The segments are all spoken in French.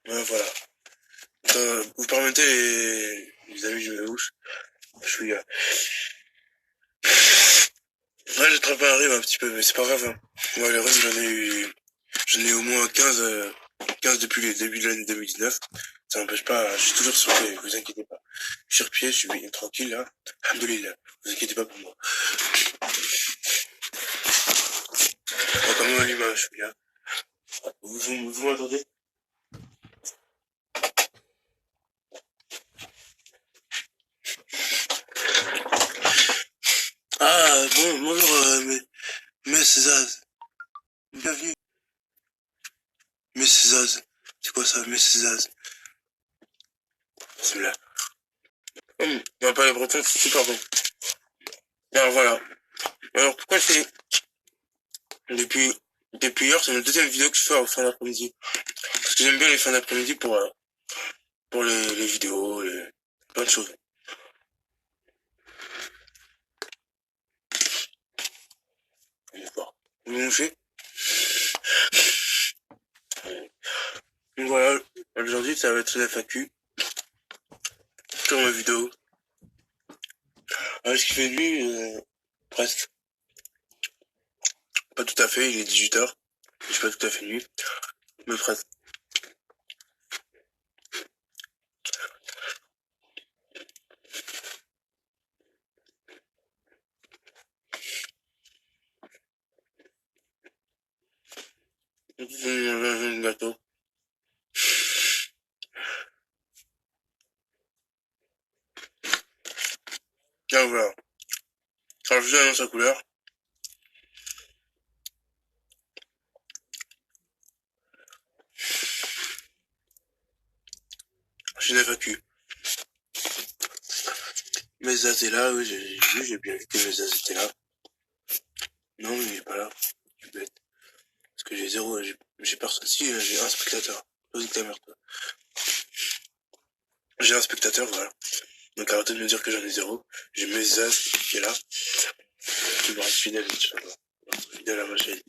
Voilà. Vous permettez les amis, je me bouche. Je suis là. Ouais, j'ai attrapé un rhume un petit peu, mais c'est pas grave. Hein. Moi, les rhumes, j'en ai au moins 15 depuis le début de l'année 2019. Ça m'empêche pas, je suis toujours sur pied, vous inquiétez pas. Je suis sur pied, je suis bien tranquille, là. Alhamdoulilah. Vous inquiétez pas pour moi. Bon, comme un humain, je suis là. Vous m'entendez? Ah, bonjour, Messezaz. Bienvenue. Messezaz. C'est quoi ça, Messezaz? C'est là. On va pas les bretons, c'est pardon. Alors voilà. Alors pourquoi c'est depuis hier, c'est ma deuxième vidéo que je fais en fin d'après-midi. Parce que j'aime bien les fins d'après-midi pour les vidéos, plein de choses. Vous mangez? Donc voilà, aujourd'hui ça va être une FAQ sur ma vidéo. Alors, ce qui fait nuit, presque. Pas tout à fait, il est 18h. Je suis pas tout à fait nuit, mais presque. Un gâteau. Ah voilà. Alors je vous annonce sa couleur. J'ai une FAQ. Mes as étaient là, oui, j'ai bien vu que mes as étaient là. Non, mais il est pas là. Je suis bête. Parce que j'ai zéro, j'ai personne. Si, j'ai un spectateur. Vas-y, ta mère, toi. J'ai un spectateur, voilà. Donc arrêtez de me dire que j'en ai zéro. J'ai mes as qui est là. Qui me reste fidèle, fidèle à ma chaîne.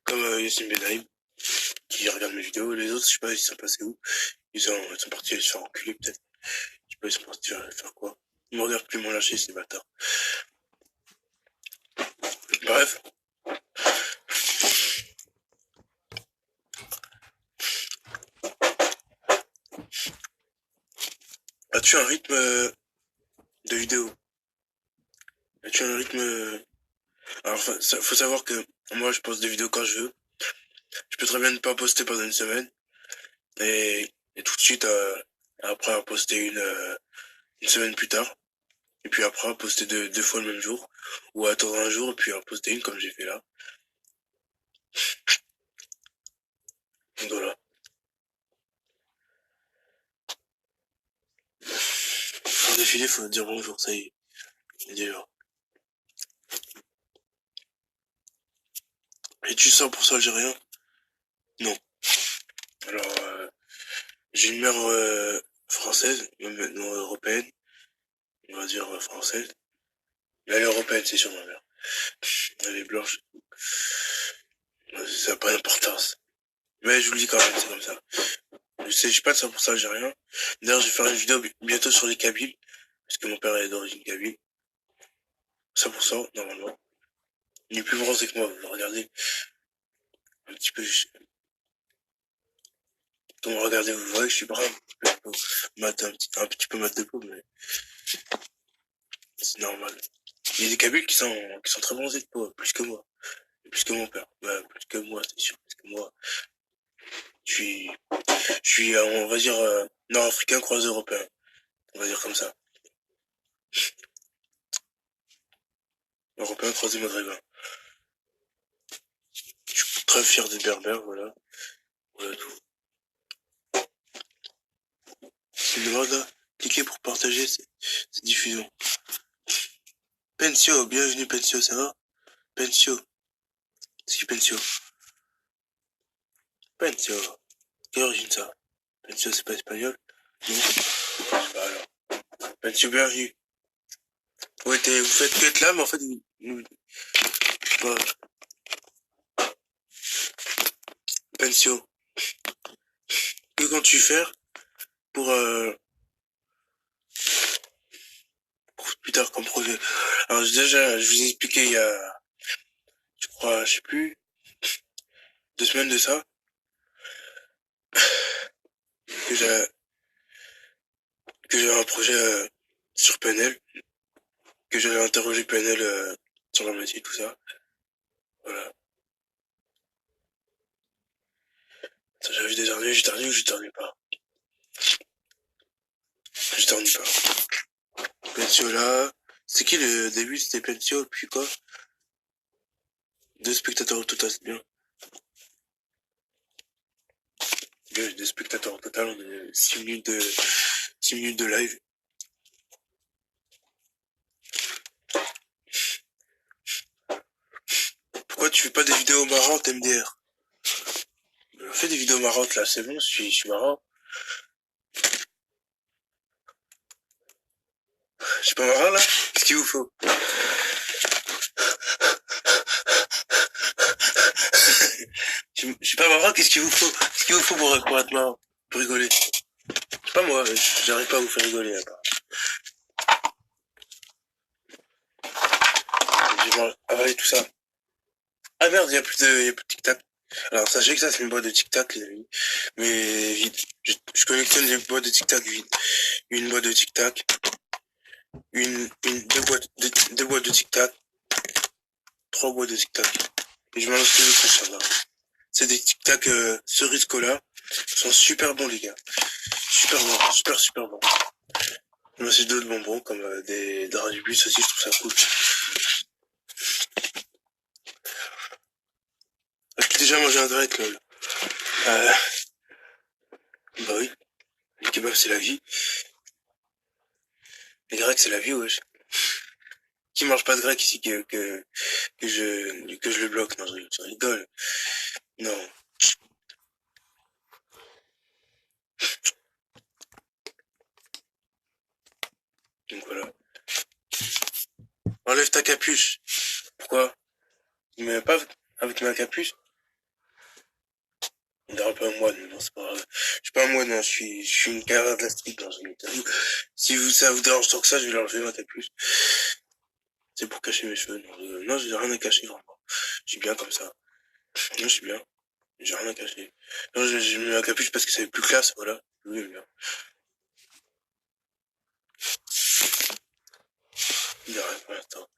Comme Yassine Benaïm, qui regarde mes vidéos. Les autres, je sais pas, ils sont passés où. Ils sont partis aller se faire enculer, peut-être. Je sais pas, ils sont partis faire quoi. Ils me regardent plus m'en lâcher, ces bâtards. Bref. As-tu un rythme de vidéo? As-tu un rythme... Alors, faut savoir que moi, je poste des vidéos quand je veux. Je peux très bien ne pas poster pendant une semaine. Et tout de suite, après, en poster une semaine plus tard. Et puis après, poster deux fois le même jour. Ou attendre un jour, et puis en poster une, comme j'ai fait là. Donc voilà. Pour défiler, faut dire bonjour, ça y est. Déjà. Es-tu 100% algérien? Non. Alors, j'ai une mère française, non européenne. On va dire française. Mais elle est européenne, c'est sûr, ma mère. Elle est blanche. Ça n'a pas d'importance. Mais je vous le dis quand même, c'est comme ça. Je suis pas de 100% algérien. D'ailleurs, je vais faire une vidéo bientôt sur les Kabyles. Parce que mon père est d'origine Kabyle. 100%, normalement. Il est plus bronzé que moi, vous regardez. Un petit peu, quand vous regardez, vous voyez que je suis brun. Un petit peu mat de peau, mais c'est normal. Il y a des Kabyles qui sont très bronzés de peau, plus que moi. Plus que mon père. Ouais, plus que moi, c'est sûr. Plus que moi. Je suis, on va dire, nord-africain croisé européen. On va dire comme ça. Européen croisé maghrébin. Je suis très fier d'être berbère, voilà. Voilà tout. C'est une demande là. Cliquez pour partager cette diffusion. Pensio, bienvenue Pensio, ça va? Pensio. C'est qui Pensio? Pensio. Quelle origine ça? Pensio, c'est pas espagnol? Non? Je sais pas alors. Pensio, bienvenue. Vous faites que être là, mais en fait, je sais pas. Pensio. que comptes-tu faire pour, plus tard comme projet? Alors déjà, je vous ai expliqué il y a, je crois, je sais plus, 2 semaines de ça, que j'ai que j'avais un projet sur PNL, que j'allais interroger PNL sur leur métier, tout ça. Voilà. J'avais des derniers, j'éternue ou j'éternue pas? J'éternue pas. Penzio là. C'est qui le début? C'était Penzio, puis quoi? 2 spectateurs au total, c'est bien. Bien, 2 spectateurs au total, on est 6 minutes de live. Pourquoi tu fais pas des vidéos marrantes, MDR? Fais des vidéos marrantes là, c'est bon, je suis marrant. Je suis pas marrant là? Qu'est-ce qu'il vous faut? Je suis pas marrant, qu'est-ce qu'il vous faut? Qu'est-ce qu'il vous faut pour être marrant? Pour rigoler? C'est pas moi, j'arrive pas à vous faire rigoler là. J'ai avalé tout ça. Ah merde, y a plus de tic-tac. Alors sachez que ça c'est une boîte de tic-tac les amis. Mais vide. Je collectionne des boîtes de tic-tac vides. Une boîte de tic-tac. Deux boîtes de tic-tac. 3 boîtes de tic-tac. Et je m'en lance plus de ça là. C'est des tic-tac cerise cola. Ils sont super bons les gars. Super bons. Super bons. Moi c'est d'autres bonbons comme des dragibus aussi, je trouve ça cool. J'ai déjà mangé un drake lol. Bah oui. Les kebabs c'est la vie. Les grecs c'est la vie wesh. Qui mange pas de grec ici que je le bloque? Non, je rigole. Non. Donc voilà. Enlève ta capuche. Pourquoi? Mais pas avec ma capuche? On dirait un peu un moine, mais non, c'est pas grave. Je suis pas un moine, hein, je suis une carrière de la street dans une interview. Si ça vous dérange tant que ça, je vais l'enlever ma capuche. C'est pour cacher mes cheveux. Non, j'ai rien à cacher, vraiment. Je suis bien comme ça. Non, je suis bien. J'ai rien à cacher. Non, j'ai mis ma capuche parce que ça fait plus classe, voilà. Oui, bien. Il y a rien pour l'instant.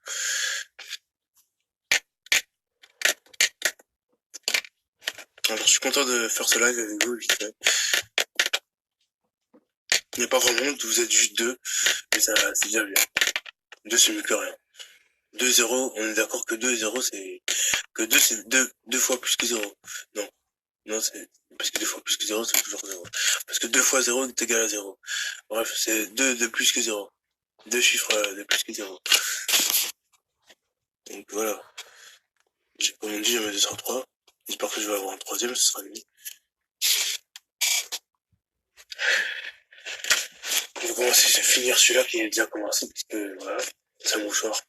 Alors, je suis content de faire ce live avec vous, vite fait. Il n'y a pas grand monde, vous êtes juste 2, mais ça, c'est déjà bien. 2, c'est mieux que rien. 2-0, on est d'accord que 2-0, que 2, c'est 2 fois plus que 0. Non. Non, parce que 2 fois plus que 0, c'est toujours 0. Parce que 2 fois 0 est égal à 0. Bref, c'est 2 de plus que 0. 2 chiffres de plus que 0. Donc voilà. Comme on dit, j'ai mis 203. J'espère que je vais avoir un troisième, ce sera lui. Je vais commencer à finir celui-là qui est bien commencé, parce que voilà, c'est un mouchoir.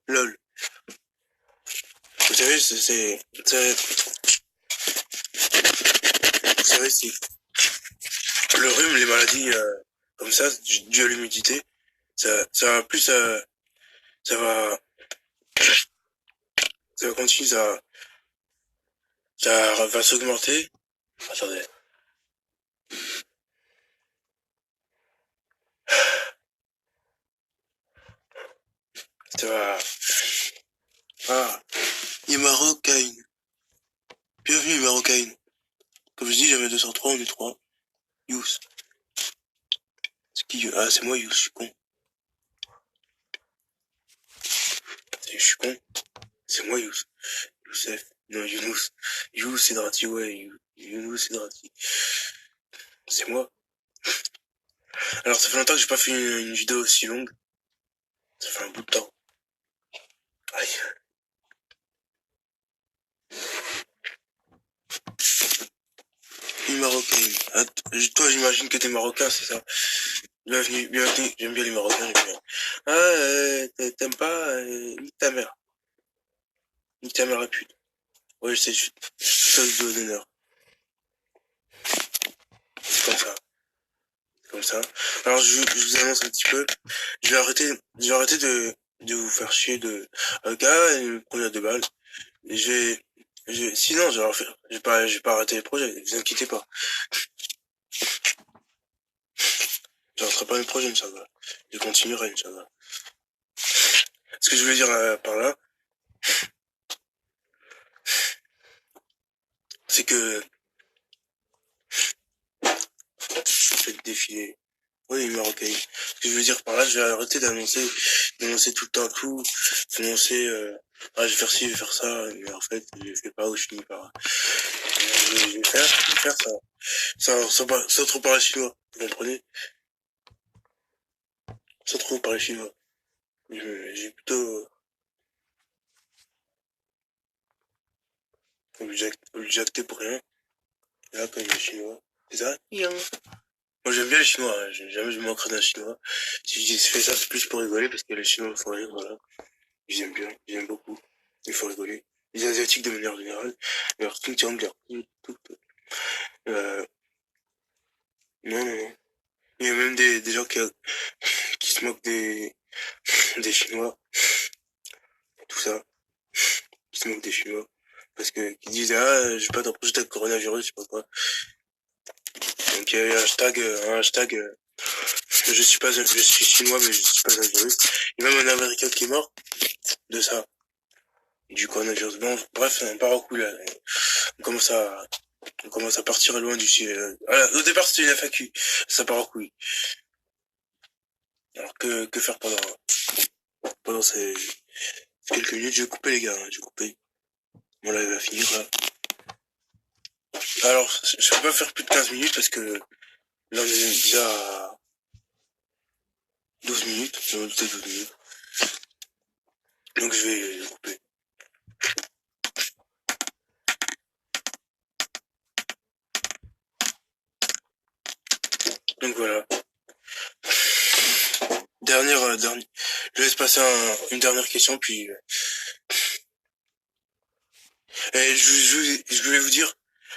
LOL. Vous savez, vous savez, si le rhume, les maladies comme ça, dues à l'humidité, ça va plus, ça va, ça va continuer, ça va s'augmenter. Attendez. Ça va. Ah, Marocaine. Bienvenue Marocaine. Comme je dis, j'avais 203, on est 3. Yous. C'est qui? Ah, c'est moi Yous, je suis con. Je suis con. C'est moi Yous. Youssef. Non, Younous. Yous c'est Drati, ouais. Younous c'est Drati. C'est moi. Alors, ça fait longtemps que j'ai pas fait une vidéo aussi longue. Ça fait un bout de temps. Aïe. Une marocaine. Ah, toi, j'imagine que t'es marocain, c'est ça. Bienvenue, bienvenue. J'aime bien les marocains, j'aime bien. Ah, t'aimes pas, ta mère. Nique ta mère la pute. Ouais, je sais, je suis au dos d'honneur. C'est comme ça. C'est comme ça. Alors, je vous annonce un petit peu. Je vais arrêter de vous faire chier gars, il me prenait 2 balles. Et sinon, je vais refaire. Je vais pas arrêter les projets. Ne vous inquiétez pas. Je ne pas mes projets, Inch'Allah. Je continuerai, Inch'Allah. Ce que je voulais dire par là, c'est que je fais le défilé. Oui, Marocain. Ce que je veux dire par là, je vais arrêter d'annoncer tout le temps tout, d'annoncer, je vais faire ci, je vais faire ça, mais en fait, je fais pas où je finis par. Je vais faire ça. Sans trop parler chinois, vous comprenez? Sans trop parler chinois. J'ai plutôt objecté pour rien. Là, comme les chinois. C'est ça? Bien. Moi, j'aime bien les chinois, hein. Jamais je me manquerai d'un chinois. Si je dis je fais ça, c'est plus pour rigoler, parce que les chinois me font rire, voilà. J'aime bien, j'aime beaucoup. Il faut rigoler. Les asiatiques de manière générale, leur tout tient bien. Tout. Euh, non. Il y a même des gens qui se moquent des Chinois, tout ça, qui se moquent des Chinois. Parce que, qui disent, j'ai pas d'approche de coronavirus, je sais pas quoi. Donc, il y a un hashtag, je suis chinois, mais je suis pas un virus. Il y a même un américain qui est mort de ça. Du coronavirus. Bon, bref, on part en couille, là. On commence à partir loin du sujet. Au départ, c'était une FAQ. Ça part en couille. Alors, que faire pendant ces quelques minutes? Je vais couper, les gars, hein, je vais couper. Mon live va finir, là. Alors, je peux pas faire plus de 15 minutes parce que là, on est déjà à 12 minutes. Je vais ajouter 12 minutes. Donc, je vais couper. Donc, voilà. Dernière, je laisse passer une dernière question, puis je voulais vous dire,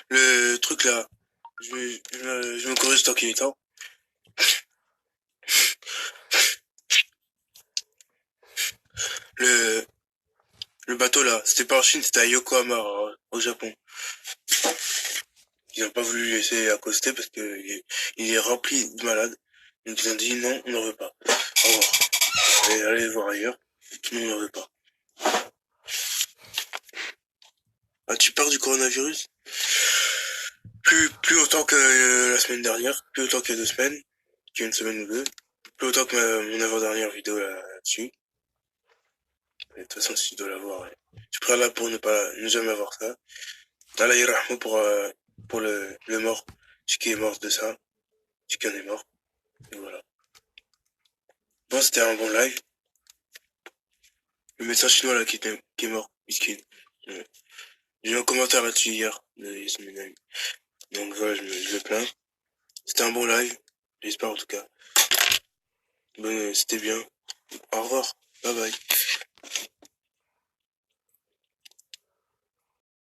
le truc là, je me corrige tant qu'il est temps. Le, le bateau là, c'était pas en Chine, c'était à Yokohama, au Japon. Ils n'ont pas voulu laisser accoster parce que il est rempli de malades. Donc ils ont dit non, on n'en veut pas. Au revoir. Allez voir ailleurs. Non, on n'en veut pas. Ah, tu pars du coronavirus? Plus autant que la semaine dernière, plus autant qu'il y a 2 semaines, qu'il y a une semaine ou deux, plus autant que mon avant-dernière vidéo là-dessus. De toute façon, si je dois la voir, ouais. Je prends là pour ne jamais avoir ça. Allah yarahmou pour le mort, celui qui est mort de ça, celui qui en est mort. Et voilà. Bon, c'était un bon live. Le médecin chinois là qui est mort, miskin. J'ai eu un commentaire là-dessus hier de Yasmin. Donc voilà, je me plains. C'était un bon live, j'espère en tout cas. C'était bien. Au revoir, bye bye.